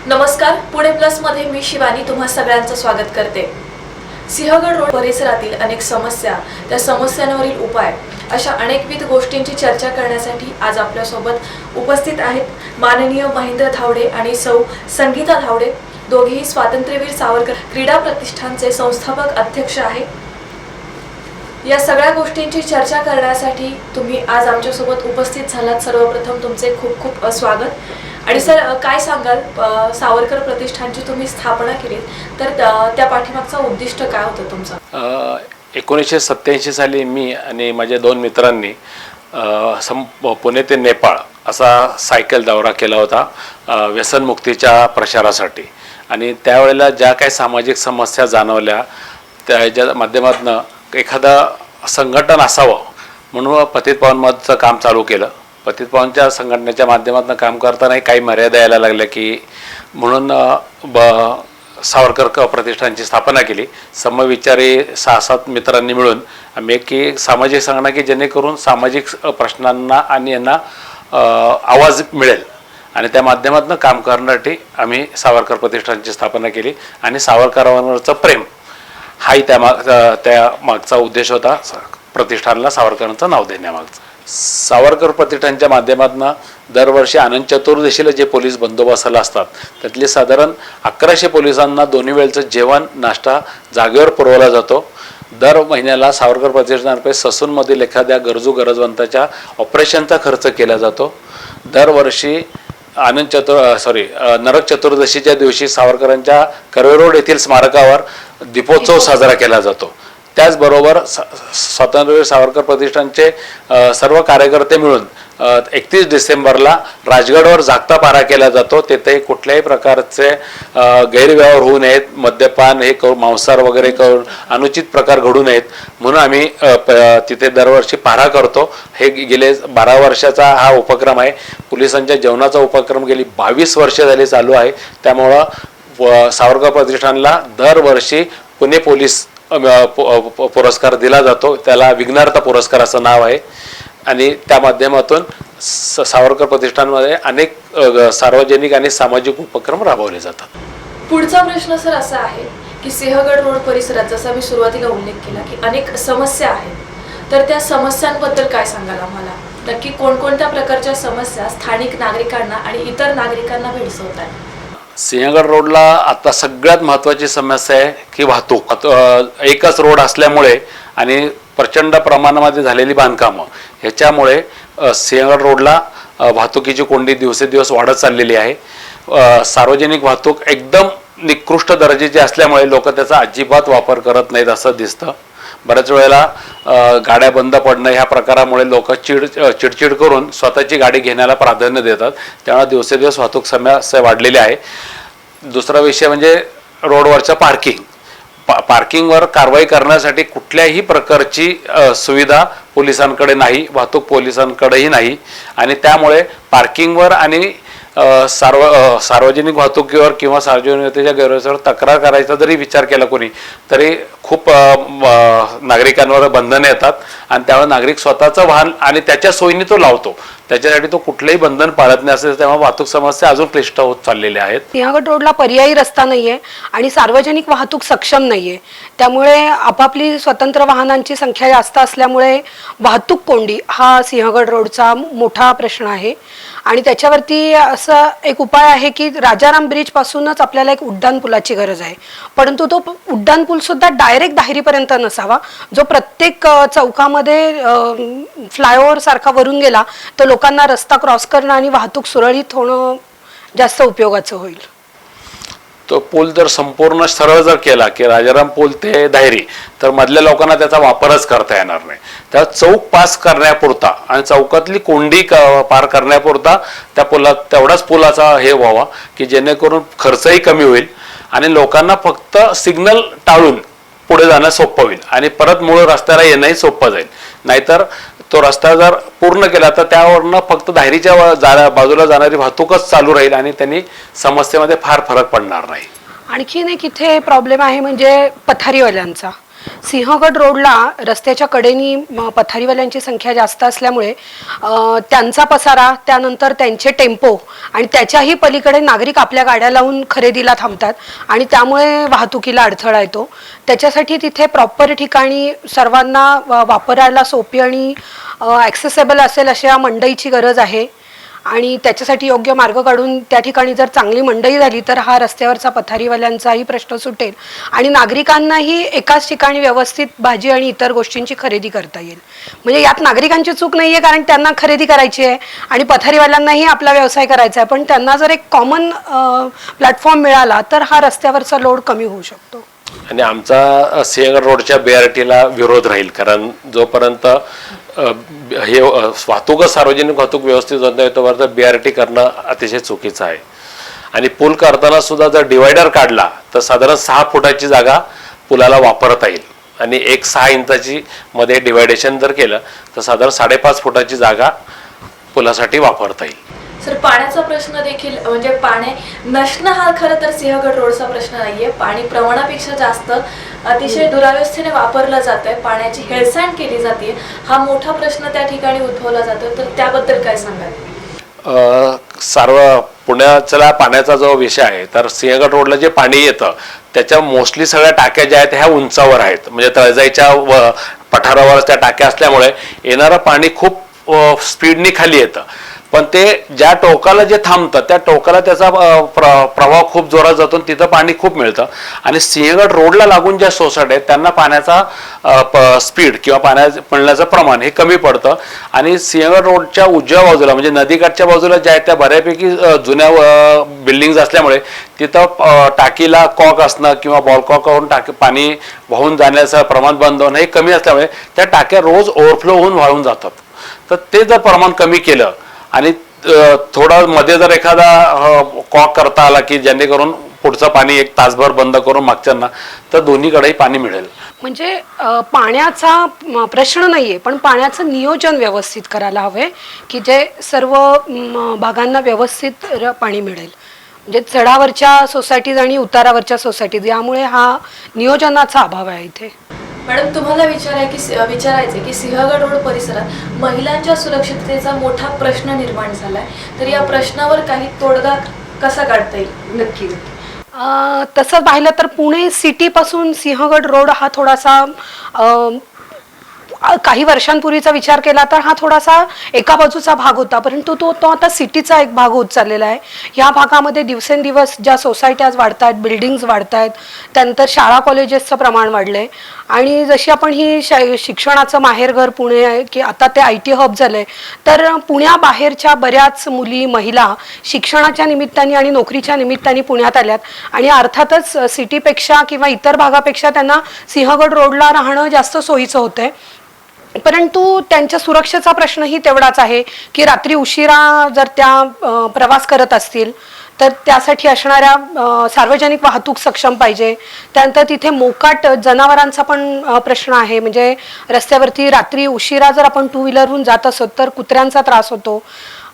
नमस्कार, पुणे प्लस मध्ये मी शिवानी तुम्हा सगळ्यांचं स्वागत करते। सिंहगड रोड परिसरातील अनेक समस्या, त्या समस्यांवरील उपाय अशा अनेकविध गोष्टींची चर्चा करण्यासाठी आज आपल्या सोबत उपस्थित आहेत माननीय महेंद्र धावडे आणि सौ संगीता धावडे, दोघेही स्वातंत्र्यवीर सावरकर क्रीडा प्रतिष्ठानचे संस्थापक अध्यक्ष आहेत। या सगळ्या गोष्टींची चर्चा करण्यासाठी तुम्ही आज आमच्या सोबत उपस्थित झालात। सर्वप्रथम तुमचे खूप खूप स्वागत। आणि सर, काय सांगाल, सावरकर प्रतिष्ठानची तुम्ही स्थापना केली, तर त्या पाठीमागचा उद्दिष्ट काय होतं तुमचं? 1987 साली मी आणि माझ्या दोन मित्रांनी पुणे ते नेपाळ असा सायकल दौरा केला होता व्यसनमुक्तीच्या प्रचारासाठी। आणि त्यावेळेला ज्या काही सामाजिक समस्या जाणवल्या त्याच्या माध्यमातून एखादं संघटन असावं म्हणून पतित पावन मधचं काम चालू केलं। पतित पावनच्या संघटनेच्या माध्यमातून काम करताना काही मर्यादा यायला लागल्या की म्हणून सावरकर प्रतिष्ठानची स्थापना केली। समविचारी 6-7 मित्रांनी मिळून आम्ही एक सामाजिक संघटना की जेणेकरून सामाजिक प्रश्नांना आणि यांना आवाज मिळेल आणि त्या माध्यमातून काम करण्यासाठी आम्ही सावरकर प्रतिष्ठानची स्थापना केली। आणि सावरकरांवरचं प्रेम हाही त्या मागचा उद्देश होता, प्रतिष्ठानला सावरकरांचं नाव देण्यामागचा। सावरकर प्रतिष्ठानच्या माध्यमातून दरवर्षी आनंद चतुर्दशीला जे पोलीस बंदोबस्ताला असतात त्यातले साधारण 1100 पोलिसांना दोन्ही वेळचं जेवण नाश्ता जागेवर पुरवला जातो। दर महिन्याला सावरकर प्रतिष्ठानातर्फे ससूनमधील एखाद्या गरजवंताच्या ऑपरेशनचा खर्च केला जातो। दरवर्षी नरक चतुर्दशीच्या दिवशी सावरकरांच्या कर्वे रोड येथील स्मारकावर दीपोत्सव साजरा केला जातो। त्याचबरोबर स्वातंत्र्यवीर सावरकर प्रतिष्ठानचे सर्व कार्यकर्ते मिळून 31 डिसेंबरला राजगडवर जागता पारा केला जातो। तिथे कुठल्याही प्रकारचे गैरव्यवहार होऊ नयेत, मद्यपान हे करून मांसाहार वगैरे करून अनुचित प्रकार घडू नयेत म्हणून आम्ही तिथे दरवर्षी पारा करतो। हे गेले 12 वर्षाचा हा उपक्रम आहे। पोलिसांच्या जेवणाचा उपक्रम गेली 22 वर्ष झाली चालू आहे। त्यामुळं सावरकर प्रतिष्ठानला दरवर्षी पुणे पोलीस पुरस्कार दिला जातो, त्याला विघ्नार्थ पुरस्कार असं नाव आहे। आणि त्या माध्यमातून सावरकर प्रतिष्ठानमध्ये अनेक सार्वजनिक आणि सामाजिक उपक्रम राबवले जातात। पुढचा प्रश्न सर असा आहे की सिंहगड रोड परिसरात जसा मी सुरुवातीला उल्लेख केला की अनेक समस्या आहेत, तर त्या समस्यांबद्दल काय सांगाल आम्हाला? नक्की कोणकोणत्या प्रकारच्या समस्या स्थानिक नागरिकांना आणि इतर नागरिकांना भेडसावतात? सिंहगड रोडला आता सगळ्यात महत्त्वाची समस्या आहे की वाहतूक। एकच रोड असल्यामुळे आणि प्रचंड प्रमाणामध्ये झालेली बांधकामं ह्याच्यामुळे सिंहगड रोडला वाहतुकीची कोंडी दिवसेंदिवस वाढत चाललेली आहे। सार्वजनिक वाहतूक एकदम निकृष्ट दर्जाची असल्यामुळे लोक त्याचा अजिबात वापर करत नाहीत असं दिसतं। बऱ्याच वेळेला गाड्या बंद पडणं ह्या प्रकारामुळे लोक चिडचिड करून स्वतःची गाडी घेण्याला प्राधान्य देतात, त्यामुळे दिवसेंदिवस वाहतूक समस्या वाढलेली आहे। दुसरा विषय म्हणजे रोडवरचं पार्किंगवर कारवाई करण्यासाठी कुठल्याही प्रकारची सुविधा पोलिसांकडे नाही, वाहतूक पोलिसांकडेही नाही। आणि त्यामुळे पार्किंगवर आणि सार्वजनिक वाहतुकीवर किंवा सार्वजनिकतेच्या गैरव्यवहारावर तक्रार करायचा जरी विचार केला कोणी तरी खूप नागरिकांवर बंधने येतात आणि त्यामुळे नागरिक स्वतःचं वाहन आणि त्याच्या सोयीने तो लावतो, त्याच्यासाठी तो कुठलेही बंधन पाळत नाही असेल, त्यामुळे वाहतूक समस्या अजून क्लिष्ट होत चाललेल्या आहेत। सिंहगड रोडला पर्यायी रस्ता नाहीये आणि सार्वजनिक वाहतूक सक्षम नाहीये, त्यामुळे आपापली स्वतंत्र वाहनांची संख्या जास्त असल्यामुळे वाहतूक कोंडी हा सिंहगड रोडचा मोठा प्रश्न आहे। आणि त्याच्यावरती असं एक उपाय आहे की राजाराम ब्रिज पासूनच आपल्याला एक उड्डाण पुलाची गरज आहे, परंतु तो उड्डाण पूल सुद्धा डायरेक्ट दाहेरीपर्यंत नसावा, जो प्रत्येक चौकामध्ये फ्लायओव्हर सारखा वरून गेला तर लोकांना रस्ता क्रॉस करणं आणि वाहतूक सुरळीत होणं जास्त उपयोगाचं होईल। तो पूल जर संपूर्ण सरळ जर केला की राजाराम पूल ते दाहेरी तर मधल्या लोकांना त्याचा वापरच करता येणार नाही। त्या चौक पास करण्यापुरता आणि चौकातली कोंडी पार करण्यापुरता त्या पुलात तेवढाच पुलाचा हे व्हावा की जेणेकरून खर्चही कमी होईल आणि लोकांना फक्त सिग्नल टाळून पुढे जाणं सोपं होईल आणि परत मूळ रस्त्याला येणंही सोपं जाईल। नाहीतर तो रस्ता जर पूर्ण केला तर त्यावरनं फक्त दाहेरीच्या बाजूला जाणारी वाहतूकच चालू राहील आणि त्यांनी समस्येमध्ये फार फरक पडणार नाही। आणखीन एक इथे प्रॉब्लेम आहे म्हणजे पथारीवाल्यांचा। सिंहगड रोडला रस्त्याच्या कडेनी पथारीवाल्यांची संख्या जास्त असल्यामुळे त्यांचा पसारा, त्यानंतर त्यांचे टेम्पो आणि त्याच्याही पलीकडे नागरिक आपल्या गाड्या लावून खरेदीला थांबतात आणि त्यामुळे वाहतुकीला अडथळा येतो. त्याच्यासाठी तिथे प्रॉपर ठिकाणी सर्वांना वापरायला सोपी आणि ॲक्सेसेबल असेल अशा मंडईची गरज आहे आणि त्याच्यासाठी योग्य मार्ग काढून त्या ठिकाणी जर चांगली मंडई झाली तर हा रस्त्यावरचा पथारीवाल्यांचाही प्रश्न सुटेल आणि नागरिकांनाही एकाच ठिकाणी व्यवस्थित भाजी आणि इतर गोष्टींची खरेदी करता येईल. म्हणजे यात नागरिकांची चूक नाही आहे, कारण त्यांना खरेदी करायची आहे आणि पथारीवाल्यांनाही आपला व्यवसाय करायचा आहे, पण त्यांना जर एक कॉमन प्लॅटफॉर्म मिळाला तर हा रस्त्यावरचा लोड कमी होऊ शकतो. आणि आमचा सिंहगड रोडच्या BRT-ला विरोध राहील, कारण जोपर्यंत हे वाहतूक सार्वजनिक वाहतूक व्यवस्थित होत नाही तोपर्यंत BRT करणं अतिशय चुकीचं आहे. आणि पूल करताना सुद्धा जर डिवायडर काढला तर साधारण 6 फुटाची जागा पुलाला वापरता येईल आणि 6 इंचाची मध्ये डिवायडेशन जर केलं तर साधारण 5.5 फुटाची जागा पुलासाठी वापरता येईल. सर, पाण्याचा प्रश्न देखील म्हणजे पाणी नसणं हा खरं तर सिंहगड रोडचा प्रश्न नाहीये. पाणी प्रमाणापेक्षा जास्त अतिशय दुरावस्थेने वापरलं जात आहे, पाण्याची हेळसांड केली जाते, हा मोठा प्रश्न त्या ठिकाणी उद्भवला जातो. तर त्याबद्दल काय सांगाल? सर्व पुण्याचा पाण्याचा जो विषय आहे तर सिंहगड रोडला जे पाणी येतं त्याच्या मोस्टली सगळ्या टाक्या ज्या आहेत ह्या उंचावर आहेत, म्हणजे तळजाईच्या पठारावर त्या टाक्या असल्यामुळे येणारं पाणी खूप स्पीडनी खाली येतं. पण ते ज्या टोकाला जे थांबतं त्या टोकाला त्याचा प्रवाह खूप जोरात जातो, तिथं पाणी खूप मिळतं. आणि सिंहगड रोडला लागून ज्या सोसायटी आहेत त्यांना पाण्याचा स्पीड किंवा मिळण्याचं प्रमाण हे कमी पडतं. आणि सिंहगड रोडच्या उजव्या बाजूला म्हणजे नदीकाठच्या बाजूला ज्या आहेत त्या बऱ्यापैकी जुन्या बिल्डिंग्स असल्यामुळे तिथं टाकीला कॉक असणं किंवा बॉल कॉक करून पाणी वाहून जाण्याचं प्रमाण बंद होणं हे कमी असल्यामुळे त्या टाक्या रोज ओव्हरफ्लो होऊन वाहून जातात. तर ते जर प्रमाण कमी केलं आणि थोडा मध्ये जर एखादा कॉक करता आला की जेणेकरून पुढचं पाणी 1 तासभर बंद करून मागच्यांना, तर दोन्हीकडेही पाणी मिळेल. म्हणजे पाण्याचा प्रश्न नाहीये, पण पाण्याचं नियोजन व्यवस्थित करायला हवंय की जे सर्व भागांना व्यवस्थित पाणी मिळेल. म्हणजे चढावरच्या सोसायटीज आणि उतारावरच्या सोसायटीज यामुळे हा नियोजनाचा अभाव आहे इथे. मॅडम, तुम्हाला विचारायचं की सिंहगड रोड परिसरात महिलांच्या सुरक्षिततेचा मोठा प्रश्न निर्माण झालाय, तर या प्रश्नावर काही तोडगा कसा काढता येईल? नक्की. तसं पाहिलं तर पुणे सिटीपासून सिंहगड रोड हा थोडासा काही वर्षांपूर्वीचा विचार केला तर हा थोडासा एका बाजूचा भाग होता, परंतु तो आता सिटीचा एक भाग होत चाललेला आहे. या भागामध्ये दिवसेंदिवस ज्या सोसायट्याज वाढत आहेत, बिल्डिंग्स वाढत आहेत, त्यानंतर शाळा कॉलेजेसचं प्रमाण वाढलंय आणि जशी आपण ही शिक्षणाचं माहेरघर पुणे आहे की आता ते IT हब झालंय, तर पुण्याबाहेरच्या बऱ्याच मुली महिला शिक्षणाच्या निमित्ताने आणि नोकरीच्या निमित्ताने पुण्यात आल्यात आणि अर्थातच सिटीपेक्षा किंवा इतर भागापेक्षा त्यांना सिंहगड रोडला राहणं जास्त सोयीचं होतंय. परंतु त्यांच्या सुरक्षेचा प्रश्नही तेवढाच आहे की रात्री उशिरा जर त्या प्रवास करत असतील तर त्यासाठी असणाऱ्या सार्वजनिक वाहतूक सक्षम पाहिजे. त्यानंतर तिथे मोकाट जनावरांचा पण प्रश्न आहे, म्हणजे रस्त्यावरती रात्री उशिरा जर आपण 2 व्हीलरहून जात असतो तर कुत्र्यांचा त्रास होतो.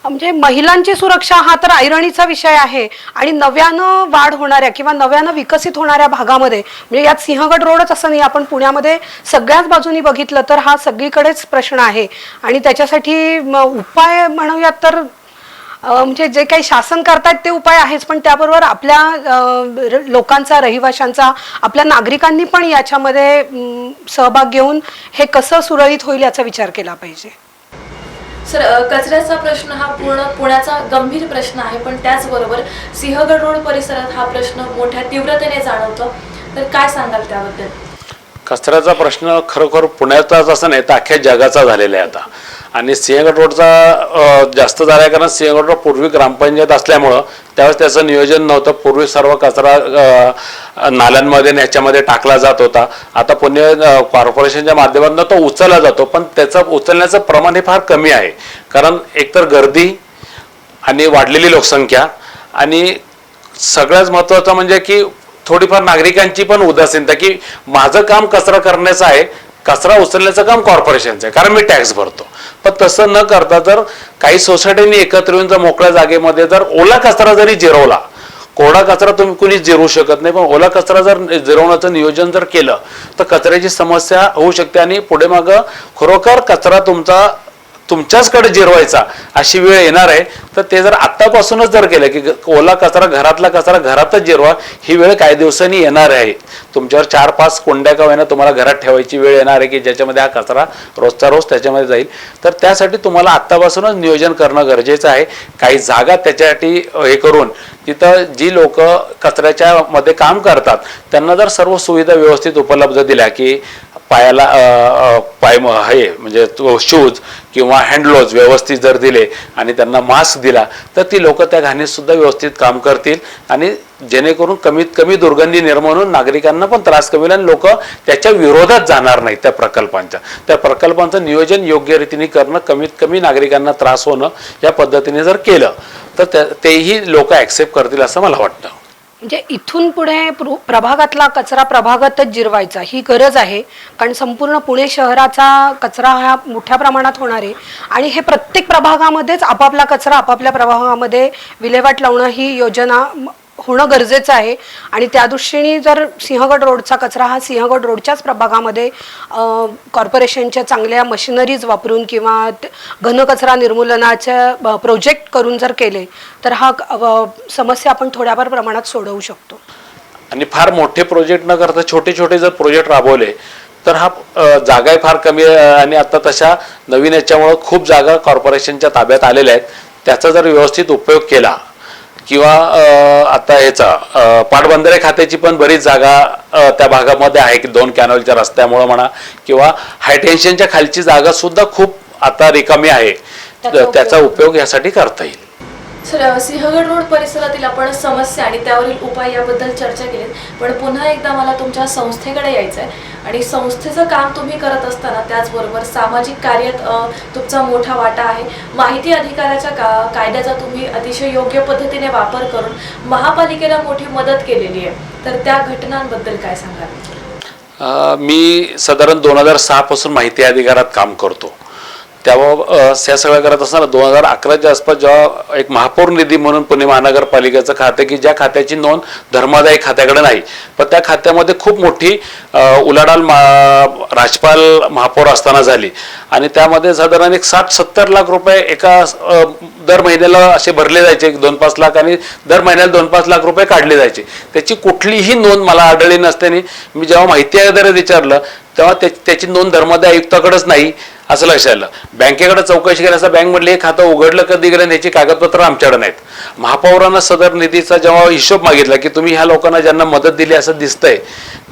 म्हणजे महिलांची सुरक्षा हा तर ऐरणीचा विषय आहे आणि नव्यानं वाढ होणाऱ्या किंवा नव्यानं विकसित होणाऱ्या भागामध्ये, म्हणजे यात सिंहगड रोडच असं नाही, आपण पुण्यामध्ये सगळ्याच बाजूनी बघितलं तर हा सगळीकडेच प्रश्न आहे. आणि त्याच्यासाठी उपाय म्हणूयात तर म्हणजे जे काही शासन करतायत ते उपाय आहेच, पण त्याबरोबर आपल्या लोकांचा, रहिवाशांचा, आपल्या नागरिकांनी पण याच्यामध्ये सहभाग घेऊन हे कसं सुरळीत होईल याचा विचार केला पाहिजे. सर, कचऱ्याचा प्रश्न हा पुण्याचा गंभीर प्रश्न आहे, पण त्याचबरोबर सिंहगड रोड परिसरात हा प्रश्न मोठ्या तीव्रतेने जाणवतो, तर काय सांगाल त्याबद्दल? कचऱ्याचा प्रश्न खरोखर पुण्याचाच असं नाही तर अख्ख्या जगाचा झालेला आहे आता. आणि सिंहगड रोडचा जास्त झाला आहे, कारण सिंहगड रोड पूर्वी ग्रामपंचायत असल्यामुळं त्यावेळेस त्याचं नियोजन नव्हतं. पूर्वी सर्व कचरा नाल्यांमध्ये आणि ह्याच्यामध्ये टाकला जात होता. आता पुणे कॉर्पोरेशनच्या माध्यमातून तो उचलला जातो, पण त्याचं उचलण्याचं प्रमाण हे फार कमी आहे. कारण एकतर गर्दी आणि वाढलेली लोकसंख्या आणि सगळ्यात महत्त्वाचं म्हणजे की थोडीफार नागरिकांची पण उदासीनता की माझं काम कचरा करण्याचं आहे, कचरा उचलण्याचं काम कॉर्पोरेशनचं आहे कारण मी टॅक्स भरतो. पण तसं न करता जर काही सोसायटीनी एकत्र येऊन जर मोकळ्या जागेमध्ये जर ओला कचरा जरी जिरवला, कोरडा कचरा तुम्ही कुणी जिरवू शकत नाही, पण ओला कचरा जर जिरवण्याचं नियोजन जर केलं तर कचऱ्याची समस्या होऊ शकते आणि पुढे मागं खरोखर कचरा तुमच्याचकडे जिरवायचा अशी वेळ येणार आहे. तर ते जर आत्तापासूनच जर केलं की ओला कचरा घरातला कचरा घरातच जिरवा, ही वेळ काही दिवसांनी येणार आहे. तुमच्यावर 4-5 कोंड्या का होईना तुम्हाला घरात ठेवायची वेळ येणार आहे की ज्याच्यामध्ये हा कचरा रोजचा रोज त्याच्यामध्ये जाईल. तर त्यासाठी तुम्हाला आत्तापासूनच नियोजन करणं गरजेचं आहे. काही जागा त्याच्यासाठी हे करून तिथं जी लोक कचऱ्याच्या मध्ये काम करतात त्यांना जर सर्व सुविधा व्यवस्थित उपलब्ध दिल्या की पायाला हे म्हणजे शूज किंवा हँडग्लोव्ज व्यवस्थित जर दिले आणि त्यांना मास्क दिला तर ती लोक त्या घाणीत सुद्धा व्यवस्थित काम करतील आणि जेणेकरून कमीत कमी दुर्गंधी निर्माण होऊन नागरिकांना पण त्रास कमी होईल आणि लोक त्याच्या विरोधात जाणार नाहीत. त्या प्रकल्पांचं नियोजन योग्य रीतीने करणं, कमीत कमी नागरिकांना त्रास होणं या पद्धतीने जर केलं तर तेही लोक ऍक्सेप्ट करतील असं मला वाटतं. म्हणजे इथून पुढे प्रभागातला कचरा प्रभागातच जिरवायचा ही गरज आहे, कारण संपूर्ण पुणे शहराचा कचरा हा मोठ्या प्रमाणात होणार आहे आणि हे प्रत्येक प्रभागामध्येच आपापला कचरा आपापल्या प्रभागामध्ये विल्हेवाट लावणं ही योजना होणं गरजेचं आहे. आणि त्या दृष्टीने जर सिंहगड रोडचा कचरा हा सिंहगड रोडच्याच प्रभागामध्ये कॉर्पोरेशनच्या चांगल्या मशिनरीज वापरून किंवा घनकचरा निर्मूलनाचे प्रोजेक्ट करून जर केले तर हा समस्या आपण थोड्याफार प्रमाणात सोडवू शकतो. आणि फार मोठे प्रोजेक्ट न करता छोटे छोटे जर प्रोजेक्ट राबवले तर हा जागाही फार कमी आणि आता तशा नवीन याच्यामुळे खूप जागा कॉर्पोरेशनच्या ताब्यात आलेल्या आहेत. त्याचा जर व्यवस्थित उपयोग केला किंवा आता ह्याचा पाटबंधारे खात्याची पण बरीच जागा त्या भागामध्ये आहे की 2 कॅनलच्या रस्त्यामुळे म्हणा किंवा हायटेन्शनच्या खालची जागा सुद्धा खूप आता रिकामी आहे. त्याचा उपयोग यासाठी करता येईल. सर, सिंहगड रोड परिसरातील आपण समस्या आणि त्यावरील उपाय याबद्दल चर्चा केली, पण पुन्हा एकदा मला तुमच्या संस्थेकडे यायचं आहे आणि संस्थेचं काम तुम्ही करत असताना त्याचबरोबर सामाजिक कार्यात तुमचा मोठा वाटा आहे. माहिती अधिकाराच्या कायद्याचा तुम्ही अतिशय योग्य पद्धतीने वापर करून महापालिकेला मोठी मदत केलेली आहे, तर त्या घटनांबद्दल काय सांगाल? मी साधारण 2006 पासून माहिती अधिकारात काम करतो. तेव्हा त्या सगळ्या करत असताना 2011च्या आसपास जेव्हा एक महापौर निधी म्हणून पुणे महानगरपालिकेचं खातं की ज्या खात्याची नोंद धर्मादायी खात्याकडे नाही, पण त्या खात्यामध्ये खूप मोठी उलाढाल राजपाल महापौर असताना झाली आणि त्यामध्ये साधारण एक 60-70 लाख रुपये एका दर महिन्याला असे भरले जायचे, 2-5 लाख आणि दर महिन्याला 2-5 लाख रुपये काढले जायचे. त्याची कुठलीही नोंद मला आढळली नसल्याने मी जेव्हा माहिती अधिकाऱ्याला विचारलं तेव्हा त्याची नोंद धर्मादाय आयुक्ताकडेच नाही असं लक्षात आलं. बँकेकडे चौकशी केली असं बँक म्हटली हे खातं उघडलं कधी गेलं याची कागदपत्र आमच्याकडे नाहीत. महापौरांना सदर निधीचा जेव्हा हिशोब मागितला की तुम्ही ह्या लोकांना ज्यांना मदत दिली असं दिसतंय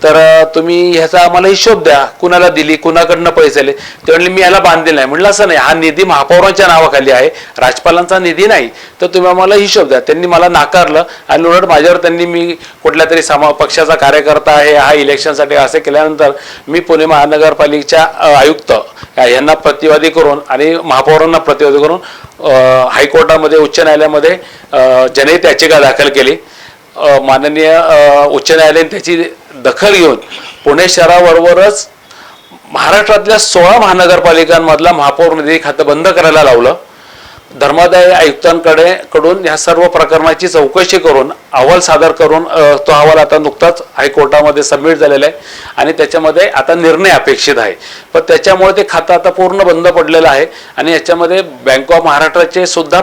तर तुम्ही ह्याचा आम्हाला हिशोब द्या, कुणाला दिली, कुणाकडनं पैसे आले. ते म्हणले मी याला बांधलेला नाही. म्हटलं असं नाही, हा निधी महापौरांच्या नावाखाली आहे, राजपालांचा निधी नाही, तर तुम्ही आम्हाला हिशोब द्या. त्यांनी मला नाकारलं आणि उलट माझ्यावर त्यांनी मी कुठल्या तरी पक्षाचा कार्यकर्ता आहे हा इलेक्शनसाठी असे केल्यानंतर मी पुणे महानगरपालिकेच्या आयुक्त यांना प्रतिवादी करून आणि महापौरांना प्रतिवादी करून हायकोर्टामध्ये उच्च न्यायालयामध्ये जनहित याचिका दाखल केली. माननीय उच्च न्यायालयाने त्याची दखल घेऊन पुणे शहराबरोबरच महाराष्ट्रातल्या 16 महानगरपालिकांमधला महापौर निधी खातं बंद करायला लावलं. धर्मादाय आयुक्तांकडून ह्या सर्व प्रकरणाची चौकशी करून अहवाल सादर करून तो अहवाल आता नुकताच हायकोर्टामध्ये सबमिट झालेला आहे आणि त्याच्यामध्ये आता निर्णय अपेक्षित आहे. पण त्याच्यामुळे ते खातं आता पूर्ण बंद पडलेलं आहे आणि याच्यामध्ये बँक ऑफ महाराष्ट्राचे सुद्धा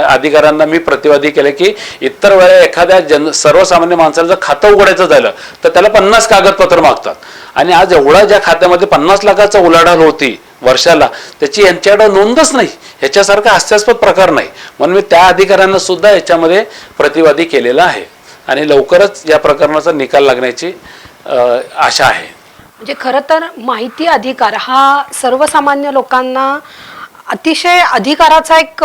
अधिकाऱ्यांना मी प्रतिवादी केले की इतर वेळेला एखाद्या सर्वसामान्य माणसाला जर खातं उघडायचं झालं तर त्याला 50 कागदपत्र मागतात आणि आज एवढा ज्या खात्यामध्ये 50 लाखाचा उलाढाल होती वर्षाला त्याची यांच्याकडे नोंदच नाही. ह्याच्यासारखा हास्यास्पद प्रकार नाही. म्हणून मी त्या अधिकाऱ्यांना सुद्धा याच्यामध्ये प्रतिवादी केलेला आहे आणि लवकरच या प्रकरणाचा निकाल लागण्याची आशा आहे. म्हणजे खरं तर माहिती अधिकार हा सर्वसामान्य लोकांना अतिशय अधिकाराचा एक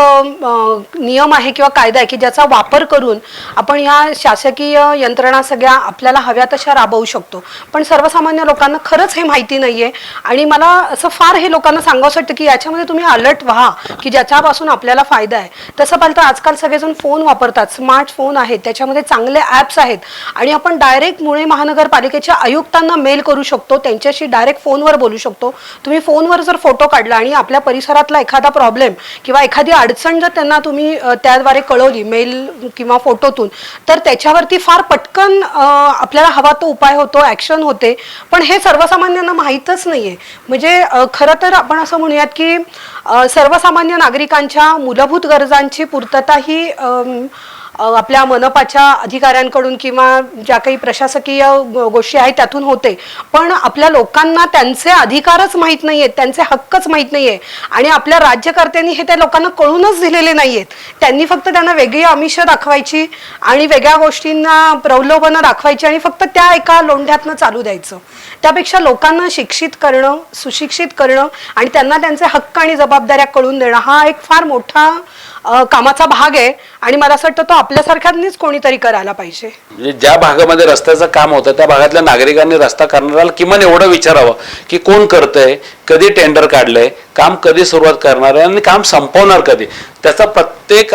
नियम आहे किंवा कायदा आहे की ज्याचा वापर करून आपण ह्या शासकीय यंत्रणा सगळ्या आपल्याला हव्या तशा राबवू शकतो. पण सर्वसामान्य लोकांना खरंच हे माहिती नाहीये आणि मला असं फार हे लोकांना सांगावंसं वाटतं की याच्यामध्ये तुम्ही अलर्ट व्हा की ज्याच्यापासून आपल्याला फायदा आहे. तसं पाहिलं तर आजकाल सगळेजण फोन वापरतात, स्मार्टफोन आहेत, त्याच्यामध्ये चांगले ॲप्स आहेत आणि आपण डायरेक्ट पुणे महानगरपालिकेच्या आयुक्तांना मेल करू शकतो, त्यांच्याशी डायरेक्ट फोनवर बोलू शकतो. तुम्ही फोनवर जर फोटो काढला आणि आपल्या परिसरातला एखादा एखादा प्रॉब्लेम किंवा एखादी अडचण जर त्यांना तुम्ही त्याद्वारे कळवली मेल किंवा फोटोतून, तर त्याच्यावरती फार पटकन आपल्याला हवा तो उपाय होतो, ॲक्शन होते. पण हे सर्वसामान्यांना माहीतच नाही आहे. म्हणजे खरं तर आपण असं म्हणूयात की सर्वसामान्य नागरिकांच्या मूलभूत गरजांची पूर्तता ही आपल्या मनपाच्या अधिकाऱ्यांकडून किंवा ज्या काही प्रशासकीय गोष्टी आहेत त्यातून होते. पण आपल्या लोकांना त्यांचे अधिकारच माहीत नाही आहेत, त्यांचे हक्कच माहीत नाही आहे. आणि आपल्या राज्यकर्त्यांनी हे त्या लोकांना कळूनच दिलेले नाही आहेत. त्यांनी फक्त त्यांना वेगळी आमिष दाखवायची आणि वेगळ्या गोष्टींना प्रलोभनं दाखवायची आणि फक्त त्या एका लोंढ्यातनं चालू द्यायचं. त्यापेक्षा लोकांना शिक्षित करणं, सुशिक्षित करणं आणि त्यांना त्यांचे हक्क आणि जबाबदाऱ्या कळून देणं हा एक फार मोठा कामाचा भाग आहे. आणि मला असं वाटतं तो आपल्यासारख्यांनीच कोणीतरी करायला पाहिजे. म्हणजे ज्या भागामध्ये रस्त्याचं काम होतं त्या भागातल्या नागरिकांनी रस्ता करणाऱ्याला किमान एवढं विचारावं की कोण करतंय, कधी टेंडर काढलंय, काम कधी सुरुवात करणार आहे आणि काम संपवणार कधी. त्याचा प्रत्येक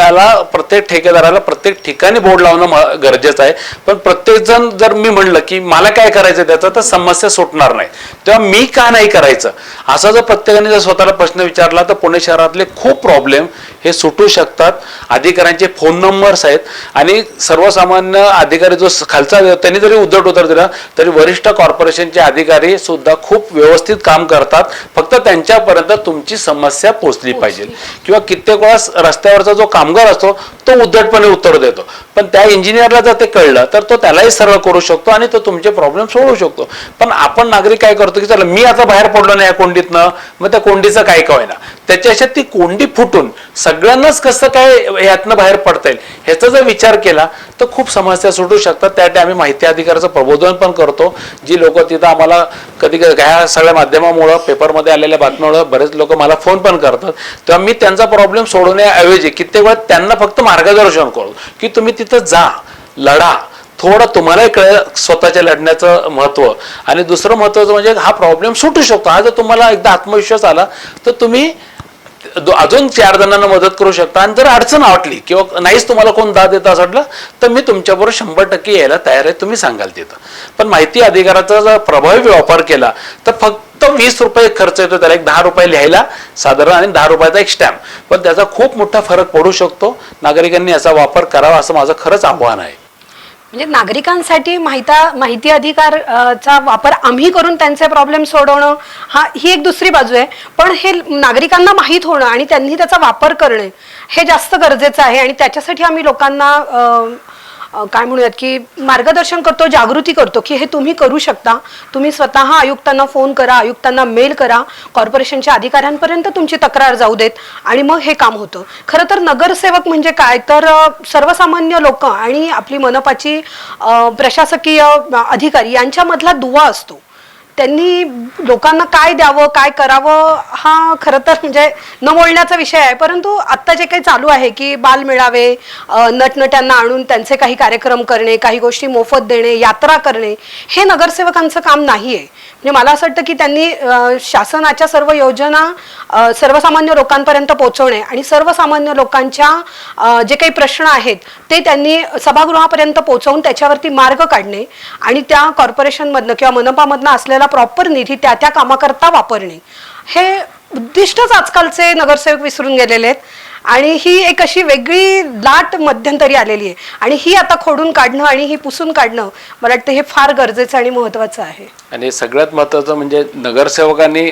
ठेकेदाराला प्रत्येक ठिकाणी बोर्ड लावणं गरजेचं आहे. पण प्रत्येक जण जर मी म्हणलं की मला काय करायचं त्याचा, तर समस्या सुटणार नाही. तेव्हा मी का नाही करायचं असा जर प्रत्येकाने जर स्वतःला प्रश्न विचारला तर पुणे शहरातले खूप प्रॉब्लेम हे सुटू शकतात. अधिकाऱ्यांचे फोन नंबर्स आहेत आणि सर्वसामान्य अधिकारी जो खालचा त्यांनी जरी उद्धट उत्तर दिलं तरी वरिष्ठ कॉर्पोरेशनचे अधिकारी सुद्धा खूप व्यवस्थित काम करतात. फक्त त्यांच्यापर्यंत तुमची समस्या पोहोचली पाहिजे. किंवा कित्येक वेळा रस्त्यावरचा जो कामगार असतो तो उद्धटपणे उत्तर देतो, पण त्या इंजिनियरला जर ते कळलं तर तो त्यालाही सरळ करू शकतो आणि तो तुमचे प्रॉब्लेम सोडवू शकतो. पण आपण नागरिक काय करतो की चला मी आता बाहेर पडलो नाही या कोंडीतनं, मग त्या कोंडीचं काय का होईना, त्याच्या ती कोंडी फुटून सगळ्यांनाच कसं काय यातनं बाहेर पडता येईल ह्याचा जर विचार केला तर खूप समस्या सुटू शकतात. त्यासाठी आम्ही माहिती अधिकाराचं प्रबोधन पण करतो. जी लोक तिथं आम्हाला कधी ह्या सगळ्या माध्यमामुळं पेपरमध्ये आलेल्या बातम्यामुळं बरेच लोक मला फोन पण करतात, तेव्हा मी त्यांचा प्रॉब्लेम सोडवण्याऐवजी कित्येक वेळा त्यांना फक्त मार्गदर्शन करतो की तुम्ही तिथं जा, लढा, थोडं तुम्हालाही कळेल स्वतःच्या लढण्याचं महत्त्व. आणि दुसरं महत्त्वाचं म्हणजे हा प्रॉब्लेम सुटू शकतो. हा जर तुम्हाला एकदा आत्मविश्वास आला तर तुम्ही अजून 4 जणांना मदत करू शकता. आणि जर अडचण वाटली किंवा नाहीच तुम्हाला कोण दाद देत असं वाटलं तर मी तुमच्याबरोबर 100% यायला तयार आहे, तुम्ही सांगाल तिथं. पण माहिती अधिकाराचा जर प्रभावी वापर केला तर फक्त 20 रुपये खर्च येतो त्याला, एक 10 रुपये लिहायला साधारण आणि 10 रुपयाचा एक स्टॅम्प, पण त्याचा खूप मोठा फरक पडू शकतो. नागरिकांनी याचा वापर करावा असं माझं खरंच आव्हान आहे. म्हणजे नागरिकांसाठी माहिती अधिकारचा वापर आम्ही करून त्यांचे प्रॉब्लेम सोडवणं ही एक दुसरी बाजू आहे. पण हे नागरिकांना माहीत होणं आणि त्यांनी त्याचा वापर करणे हे जास्त गरजेचं आहे. आणि त्याच्यासाठी आम्ही लोकांना काय म्हणूयात की मार्गदर्शन करतो, जागृती करतो की हे तुम्ही करू शकता. तुम्ही स्वतः आयुक्तांना फोन करा, आयुक्तांना मेल करा, कॉर्पोरेशनच्या अधिकाऱ्यांपर्यंत तुमची तक्रार जाऊ देत आणि मग हे काम होतं. खरं तर नगरसेवक म्हणजे काय तर सर्वसामान्य लोक आणि आपली मनपाची प्रशासकीय अधिकारी यांच्यामधला दुवा असतो. त्यांनी लोकांना काय द्यावं, काय करावं हा खरं तर म्हणजे न बोलण्याचा विषय आहे. परंतु आत्ता जे काही चालू आहे की बालमेळावे, नटनट्यांना आणून त्यांचे काही कार्यक्रम करणे, काही गोष्टी मोफत देणे, यात्रा करणे, हे नगरसेवकांचं काम नाही आहे. म्हणजे मला असं वाटतं की त्यांनी शासनाच्या सर्व योजना सर्वसामान्य लोकांपर्यंत पोहोचवणे आणि सर्वसामान्य लोकांच्या जे काही प्रश्न आहेत ते त्यांनी सभागृहापर्यंत पोहोचवून त्याच्यावरती मार्ग काढणे आणि त्या कॉर्पोरेशनमधनं किंवा मनपामधनं असलेला प्रॉपर निधी त्या कामाकरता वापरणे, हे उद्दिष्टच आजकालचे नगरसेवक विसरून गेलेले आहेत. आणि ही एक अशी वेगळी लाट मध्यंतरी आलेली आहे आणि ही आता खोडून काढणं आणि ही पुसून काढणं मला वाटतं हे फार गरजेचं आणि महत्त्वाचं आहे. आणि सगळ्यात महत्त्वाचं म्हणजे नगरसेवकांनी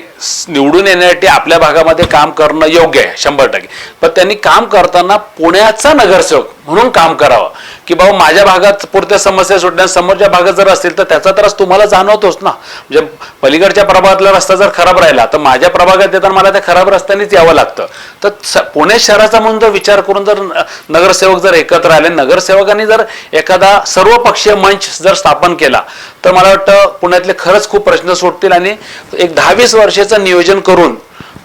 निवडून येण्यासाठी आपल्या भागामध्ये काम करणं योग्य आहे 100%. पण त्यांनी काम करताना पुण्याचा नगरसेवक म्हणून काम करावं की बाबा माझ्या भागात पुरत्या समस्या सुटण्या, समोरच्या भागात जर असतील तर त्याचा त्रास तुम्हाला जाणवतोच ना. म्हणजे पलीकडच्या प्रभागातला रस्ता जर खराब राहिला तर माझ्या प्रभागात येताना मला त्या खराब रस्त्यानेच यावं लागतं. तर पुणे शहराचा म्हणून जर विचार करून जर नगरसेवक जर एकत्र आले, नगरसेवकांनी जर एखादा सर्वपक्षीय मंच जर स्थापन केला तर मला वाटतं पुण्यातले खरंच खूप प्रश्न सुटतील. आणि एक 10-20 वर्षाचं नियोजन करून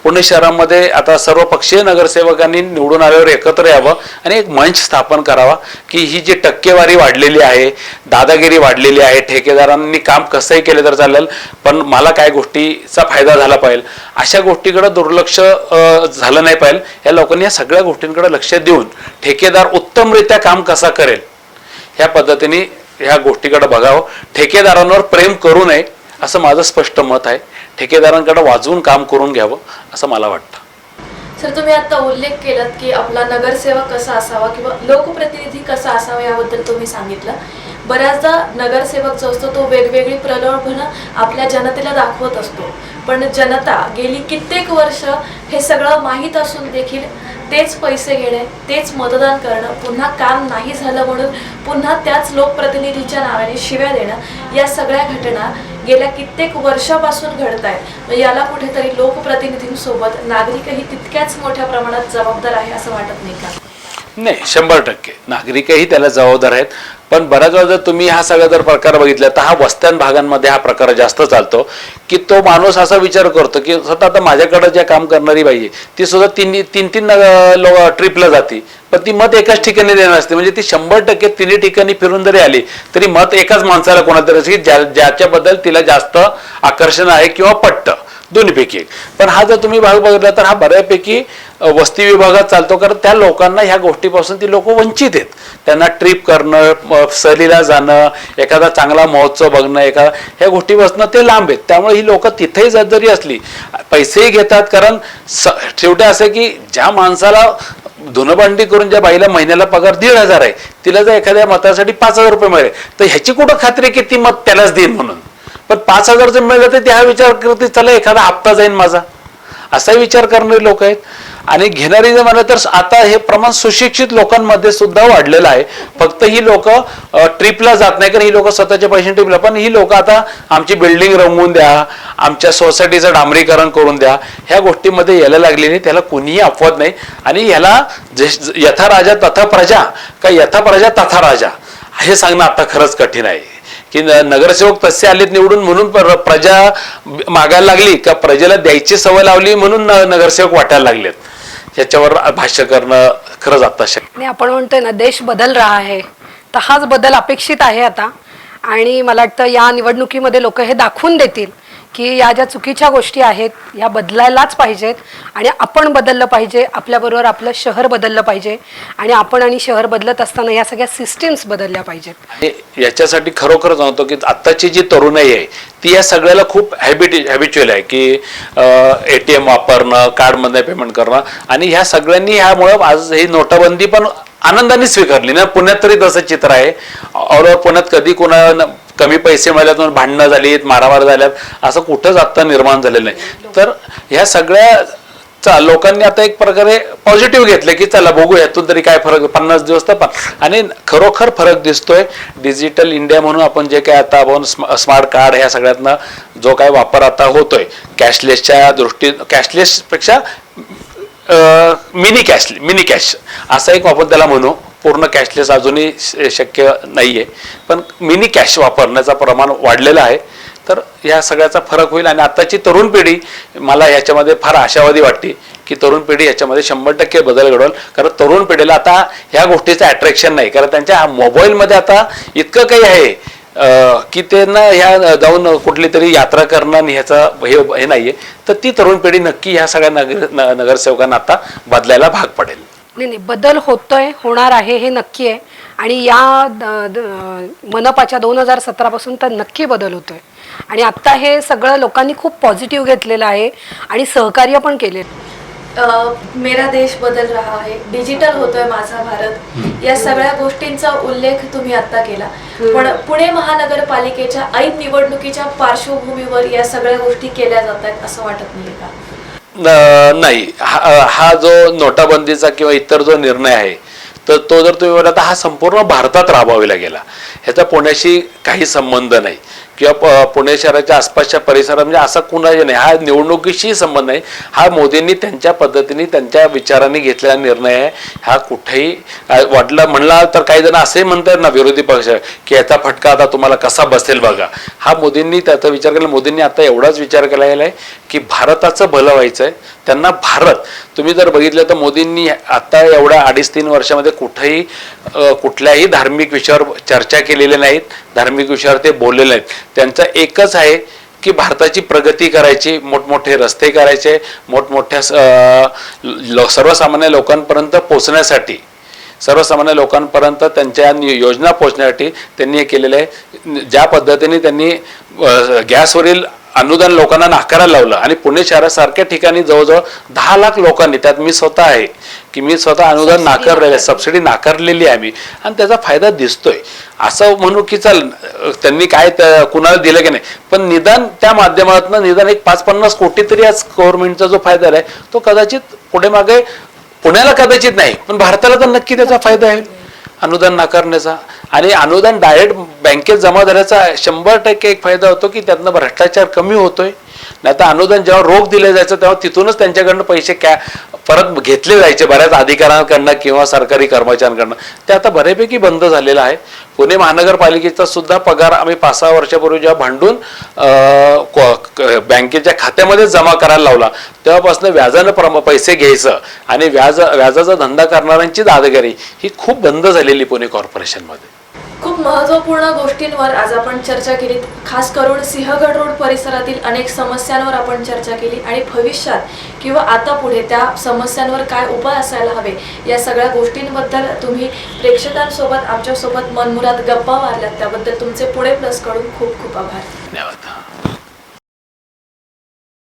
पुणे शहरामध्ये आता सर्व पक्षीय नगरसेवकांनी निवडून आल्यावर एकत्र यावं आणि एक मंच स्थापन करावा की ही जी टक्केवारी वाढलेली आहे, दादागिरी वाढलेली आहे, ठेकेदारांनी काम कसंही केलं तर चालेल पण मला काय गोष्टीचा फायदा झाला पाहिजे, अशा गोष्टीकडे दुर्लक्ष झालं नाही पाहिजे. या लोकांनी या सगळ्या गोष्टींकडे लक्ष देऊन ठेकेदार उत्तमरित्या काम कसा करेल ह्या पद्धतीने ह्या गोष्टीकडे बघावं. ठेकेदारांवर प्रेम करू नये असं माझं स्पष्ट मत आहे. ठेकेदारांकडे वाजवून काम करून घ्यावं असं मला वाटतं. सर, तुम्ही आता उल्लेख केलात की आपला नगरसेवक कसा असावा किंवा लोकप्रतिनिधी कसा असावा याबद्दल तुम्ही सांगितलं. बऱ्याचदा नगरसेवक जो असतो तो वेगवेगळी प्रलोभनं आपल्या जनतेला दाखवत असतो, पण जनता गेली कित्येक वर्ष हे सगळं माहीत असून देखील तेच पैसे घेणे, तेच मतदान करणं, पुन्हा काम नाही झालं म्हणून पुन्हा त्याच लोकप्रतिनिधीच्या नावाने शिव्या देणं, या सगळ्या घटना गेल्या कित्येक वर्षापासून घडत आहेत. याला कुठेतरी लोकप्रतिनिधींसोबत नागरिकही तितक्याच मोठ्या प्रमाणात जबाबदार आहे असं वाटत नाही का? नाही, 100% नागरिकही त्याला जबाबदार आहेत. पण बऱ्याच वेळा जर तुम्ही हा सगळा जर प्रकार बघितला तर हा वस्त्यान भागांमध्ये हा प्रकार जास्त चालतो, की तो माणूस असा विचार करतो की स्वतः आता माझ्याकडे जे काम करणारी बाई आहे ती सुद्धा तीन ट्रिपला जाते, पण ती मत एकाच ठिकाणी देणार असते. म्हणजे ती 100% तिन्ही ठिकाणी फिरून जरी आली तरी मत एकाच माणसाला कोणातरी असते ज्याच्याबद्दल तिला जास्त आकर्षण आहे किंवा पटतं, दोन्हीपैकी एक. पण हा जर तुम्ही भाग बघितला तर हा बऱ्यापैकी वस्ती विभागात चालतो, कारण त्या लोकांना ह्या गोष्टीपासून ती लोक वंचित आहेत. त्यांना ट्रिप करणं, सहलीला जाणं, एखादा चांगला महोत्सव बघणं, ह्या गोष्टीपासून ते लांब आहेत. त्यामुळे ही लोक तिथेही जरी असली पैसेही घेतात, कारण शेवटी असं की ज्या माणसाला धुणभांडी करून ज्या बाईला महिन्याला पगार 1,500 आहे, तिला जर एखाद्या मतासाठी 5,000 रुपये मिळेल तर ह्याची कुठं खात्री की ती मत त्यालाच देईन म्हणून. पण 5,000 जर मिळालं तर त्या विचार करते चला एखादा हप्ता जाईन माझा, असा विचार करणारे लोक आहेत. आणि घेणारी जर म्हणलं तर आता हे प्रमाण सुशिक्षित लोकांमध्ये सुद्धा वाढलेलं आहे. फक्त ही लोक ट्रिपला जात नाही, कारण ही लोक स्वतःच्या पैशाने ट्रिपला, पण ही लोक आता आमची बिल्डिंग रंगवून द्या, आमच्या सोसायटीचं डांबरीकरण करून द्या, ह्या गोष्टीमध्ये यायला लागलेली. त्याला कोणीही अपवाद नाही. आणि याला यथा राजा तथा प्रजा का यथा प्रजा तथा राजा हे सांगणं आता खरंच कठीण आहे की नगरसेवक तसे आलेत निवडून म्हणून प्रजा मागायला लागली का प्रजेला द्यायची सवय लावली म्हणून नगरसेवक वाटायला लागलेत. याच्यावर भाष्य करणं खरंच आता शक्य आणि आपण म्हणतोय ना देश बदल रहा है, तर हाच बदल अपेक्षित आहे आता. आणि मला वाटतं या निवडणुकीमध्ये लोक हे दाखवून देतील की या ज्या चुकीच्या गोष्टी आहेत या बदलायलाच पाहिजेत आणि आपण बदललं पाहिजे, आपल्याबरोबर आपलं शहर बदललं पाहिजे आणि आपण आणि शहर बदलत असताना या सगळ्या सिस्टीम्स बदलल्या पाहिजेत. याच्यासाठी खरोखर सांगतो की आत्ताची जी तरुणाई आहे ती या सगळ्याला खूप हॅबिच्युअल आहे की ATM वापरणं, कार्डमध्ये पेमेंट करणं. आणि ह्या सगळ्यांनी ह्यामुळं आज ही नोटाबंदी पण आनंदाने स्वीकारली ना. पुण्यात तरी तसं चित्र आहे. ऑल ओव्हर पुण्यात कधी कोणा कमी पैसे मिळाल्यात म्हणून भांडणं झालीत, मारामार झाल्यात, असं कुठंच आत्ता निर्माण झालेलं नाही. तर ह्या सगळ्या लोकांनी आता एक प्रकारे पॉझिटिव्ह घेतलं की चला बघू यातून तरी काय फरक, 50 दिवस तर पण. आणि खरोखर फरक दिसतोय. डिजिटल इंडिया म्हणून आपण जे काय आता आपण स्मार्ट कार्ड ह्या सगळ्यातनं जो काय वापर आता होतोय, कॅशलेसच्या दृष्टीने, कॅशलेसपेक्षा मिनी कॅश असा एक आपण त्याला म्हणू. पूर्ण कॅशलेस अजूनही शक्य नाहीये, पण मिनी कॅश वापरण्याचं प्रमाण वाढलेलं आहे. तर या सगळ्याचा फरक होईल. आणि आताची तरुण पिढी मला ह्याच्यामध्ये फार आशावादी वाटते की तरुण पिढी याच्यामध्ये 100% बदल घडवल. कारण तरुण पिढीला आता ह्या गोष्टीचं अट्रॅक्शन नाही, कारण त्यांच्या मोबाईलमध्ये आता इतकं काही आहे की त्यांना ह्या जाऊन कुठली तरी यात्रा करणं आणि ह्याचं हे नाहीये. तर ती तरुण पिढी नक्की ह्या सगळ्या नगरसेवकांना आता बदलायला भाग पडेल. नाही, बदल होतोय, होणार आहे हे नक्की आहे. आणि या मनपाच्या 2017 पासून तर नक्की बदल होतोय. आणि आता हे सगळं लोकांनी खूप पॉझिटिव्ह घेतलेलं आहे आणि सहकार्य पण केले. मेरा देश बदल रहा है, डिजिटल होतोय माझा भारत, या सगळ्या गोष्टींचा उल्लेख तुम्ही आता केला. पण पुणे महानगरपालिकेच्या ऐन निवडणुकीच्या पार्श्वभूमीवर या सगळ्या गोष्टी केल्या जात आहेत असं वाटत नाही का? नाही, हा जो नोटाबंदीचा किंवा इतर जो निर्णय आहे तर तो जर तुम्ही बोलला तर हा संपूर्ण भारतात राबविला गेला. ह्याचा पुण्याशी काही संबंध नाही किंवा पुणे शहराच्या आसपासच्या परिसरात म्हणजे असा कुणाचा नाही. हा निवडणुकीशी संबंध नाही. हा मोदींनी त्यांच्या पद्धतीने त्यांच्या विचारांनी घेतलेला निर्णय आहे. हा कुठेही वाटला म्हणला तर काही जण असेही म्हणतात ना विरोधी पक्ष की याचा फटका आता तुम्हाला कसा बसेल बघा. हा मोदींनी त्याचा विचार केला. मोदींनी आता एवढाच विचार केला गेलाय की भारताचं भलं व्हायचंय. त्यांना भारत तुम्ही जर बघितलं तर मोदींनी आता एवढ्या 2.5-3 वर्षामध्ये कुठेही कुठल्याही धार्मिक विषयावर चर्चा केलेल्या नाहीत, धार्मिक विषयावर ते बोललेले नाहीत. त्यांचं एकच आहे की भारताची प्रगती करायची, मोठमोठे रस्ते करायचे, मोठमोठ्या सर्वसामान्य लोकांपर्यंत पोहोचण्यासाठी, सर्वसामान्य लोकांपर्यंत त्यांच्या योजना पोहोचण्यासाठी त्यांनी हे केलेलं आहे. ज्या पद्धतीने त्यांनी गॅसवरील अनुदान लोकांना नाकारायला लावलं आणि पुणे शहरासारख्या ठिकाणी जवळजवळ 10 लाख लोकांनी, त्यात मी स्वतः आहे की मी स्वतः अनुदान नाकारलेलं, सबसिडी नाकारलेली आहे मी, आणि त्याचा फायदा दिसतोय. असं म्हणू की चल त्यांनी काय कुणाला दिलं की नाही, पण निदान त्या माध्यमातून निदान एक 5-50 कोटी तरी आज गव्हर्नमेंटचा जो फायदा आहे तो कदाचित पुढे मागे, पुण्याला कदाचित नाही पण भारताला तर नक्की त्याचा फायदा आहे अनुदान नाकारण्याचा. आणि अनुदान डायरेक्ट बँकेत जमा झाल्याचा 100% एक फायदा होतो की त्यातनं भ्रष्टाचार कमी होतोय. नाही तर अनुदान जेव्हा रोख दिले जायचं तेव्हा तिथूनच त्यांच्याकडनं पैसे परत घेतले जायचे बऱ्याच अधिकाऱ्यांकडनं किंवा सरकारी कर्मचाऱ्यांकडनं. ते आता बऱ्यापैकी बंद झालेलं आहे. पुणे महानगरपालिकेचा सुद्धा पगार आम्ही 5-6 वर्षापूर्वी जेव्हा भांडून बँकेच्या खात्यामध्ये जमा करायला लावला तेव्हापासून व्याजानं पैसे घ्यायचं आणि व्याजाचा धंदा करणाऱ्यांची दादागिरी ही खूप बंद झालेली पुणे कॉर्पोरेशनमध्ये. खूप महत्त्वपूर्ण गोष्टींवर आज आपण चर्चा केली. खास करून सिंहगड रोड परिसरातील अनेक समस्यांवर आपण चर्चा केली आणि भविष्यात किंवा आता पुढे त्या समस्यांवर काय उपाय असायला हवे या सगळ्या गोष्टींबद्दल तुम्ही प्रेक्षकांसोबत आमच्यासोबत मनमुराद गप्पा मारल्यात त्याबद्दल तुमचे पुणे प्लस कडून खूप खूप आभार. धन्यवाद.